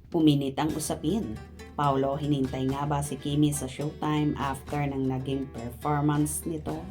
Uminit ang usapin. Paolo, hinintay nga ba si Kimi sa Showtime after ng naging performance nito?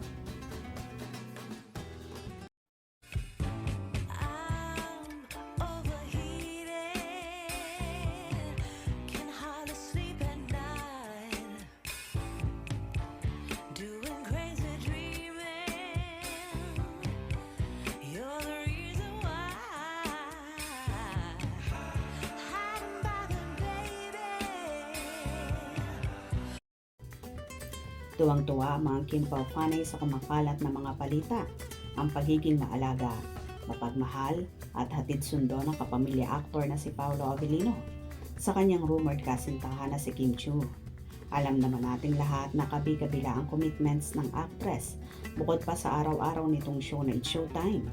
Tuwang-tuwa ang mga Kim Pao fanay sa kumakalat na mga balita, ang pagiging maalaga, mapagmahal at hatid sundo ng kapamilya aktor na si Paolo Avellino sa kanyang rumored kasintahan na si Kim Chiu. Alam naman nating lahat na kabi-kabila ang commitments ng actress bukod pa sa araw-araw nitong show na It's Showtime.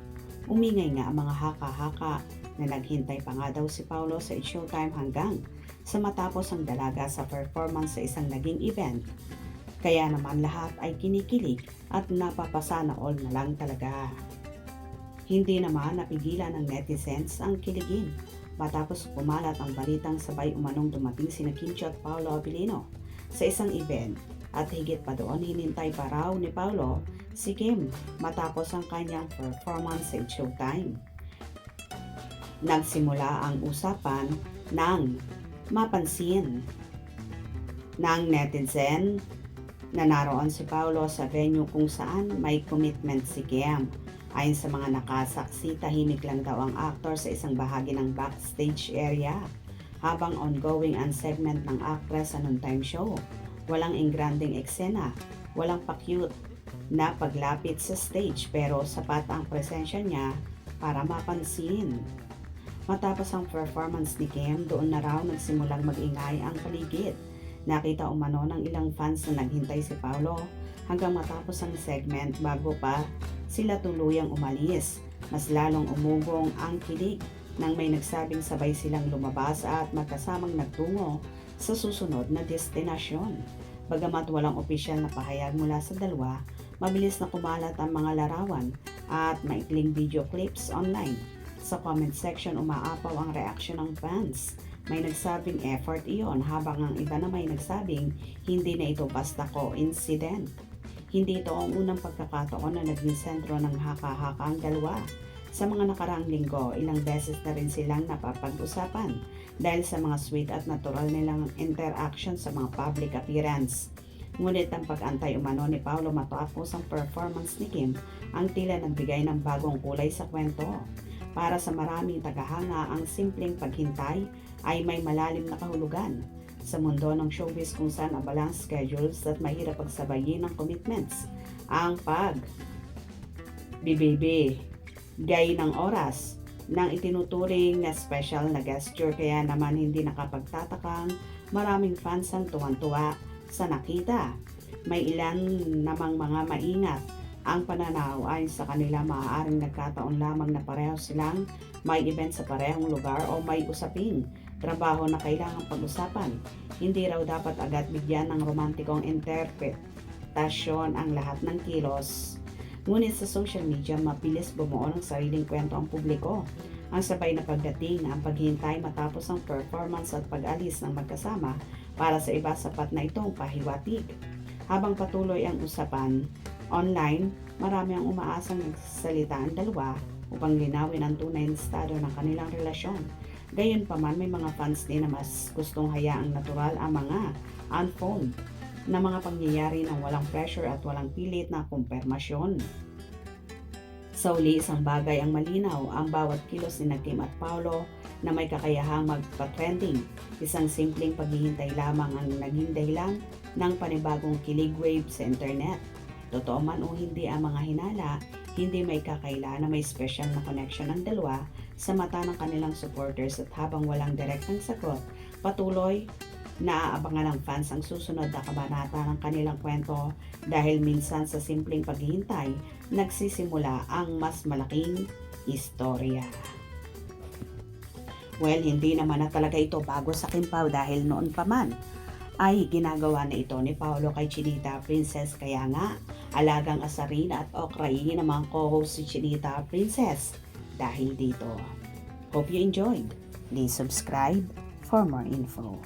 Umingay nga ang mga haka-haka na naghintay pa nga daw si Paolo sa It's Showtime hanggang sa matapos ang dalaga sa performance sa isang naging event. Kaya naman lahat ay kinikilig at napapasana all na lang talaga. Hindi naman napigilan ng netizens ang kiligin matapos kumalat ang balitang sabay umanong dumating sina Kim Chiu at Paolo Avellino sa isang event at higit pa doon hinintay pa raw ni Paolo si Kim matapos ang kanyang performance sa Showtime. Nagsimula ang usapan ng mapansin ng netizen na naroon si Paolo sa venue kung saan may commitment si Kim. Ayon sa mga nakasaksi, tahimik lang daw ang actor sa isang bahagi ng backstage area habang ongoing ang segment ng actress sa noontime show. Walang engranding eksena, walang pa-cute na paglapit sa stage pero sapat ang presensya niya para mapansin. Matapos ang performance ni Kim, doon na raw nagsimulang mag-ingay ang paligid. Nakita umano ng ilang fans na naghintay si Paolo hanggang matapos ang segment bago pa sila tuluyang umalis. Mas lalong umugong ang kilig nang may nagsabing sabay silang lumabas at magkasamang nagtungo sa susunod na destinasyon. Bagamat walang opisyal na pahayag mula sa dalawa, mabilis na kumalat ang mga larawan at maikling video clips online. Sa comment section umaapaw ang reaksyon ng fans. May nagsabing effort iyon habang ang iba na may nagsabing hindi na ito basta coincident. Hindi ito ang unang pagkakataon na naging sentro ng haka-haka ang dalawa. Sa mga nakaraang linggo, ilang beses na rin silang napapag-usapan dahil sa mga sweet at natural nilang interaction sa mga public appearance. Ngunit ang pag-antay umano ni Paolo matapos ang performance ni Kim ang tila nagbigay ng bagong kulay sa kwento. Para sa maraming tagahanga, ang simpleng paghintay ay may malalim na kahulugan. Sa mundo ng showbiz kung saan abala ang schedules at mahirap pagsabayin ng commitments, ang bibigay ng oras ng itinuturing na special na gesture, kaya naman hindi nakapagtatakang maraming fans ang tuwan-tuwa sa nakita. May ilan namang mga maingat ang pananaw ayon sa kanila, maaaring nagkataon lamang na pareho silang may event sa parehong lugar o may usaping trabaho na kailangang pag-usapan. Hindi raw dapat agad bigyan ng romantikong interpretasyon ang lahat ng kilos. Ngunit sa social media, mabilis bumuo ng sariling kwento ang publiko. Ang sabay na pagdating, ang paghintay matapos ang performance at pag-alis ng magkasama, para sa iba sapat na itong pahiwatig. Habang patuloy ang usapan online, marami ang umaasang nagsasalita ang dalawa upang linawin ang tunay na estado ng kanilang relasyon. Gayunpaman, may mga fans din na mas gustong hayaang natural ang mga unfold na mga pangyayari ng walang pressure at walang pilit na kumpirmasyon. Sa uli, isang bagay ang malinaw, ang bawat kilos ni Kim at Paolo na may kakayahang magpa-trending. Isang simpleng paghihintay lamang ang naging dahilan ng panibagong kilig wave sa internet. Totoo man o hindi ang mga hinala, hindi may kakaila na may special na connection ng dalawa sa mata ng kanilang supporters, at habang walang direktang sagot, patuloy na aabangan ng fans ang susunod na kabanata ng kanilang kwento, dahil minsan sa simpleng paghihintay, nagsisimula ang mas malaking istorya. Well, hindi naman na talaga ito bago sa Kim Pao dahil noon pa man ay ginagawa na ito ni Paolo kay Chinita Princess. Kaya nga, alagang asarin at okrayin ang mga co-host si Chinita Princess dahil dito. Hope you enjoyed. Please subscribe for for more info.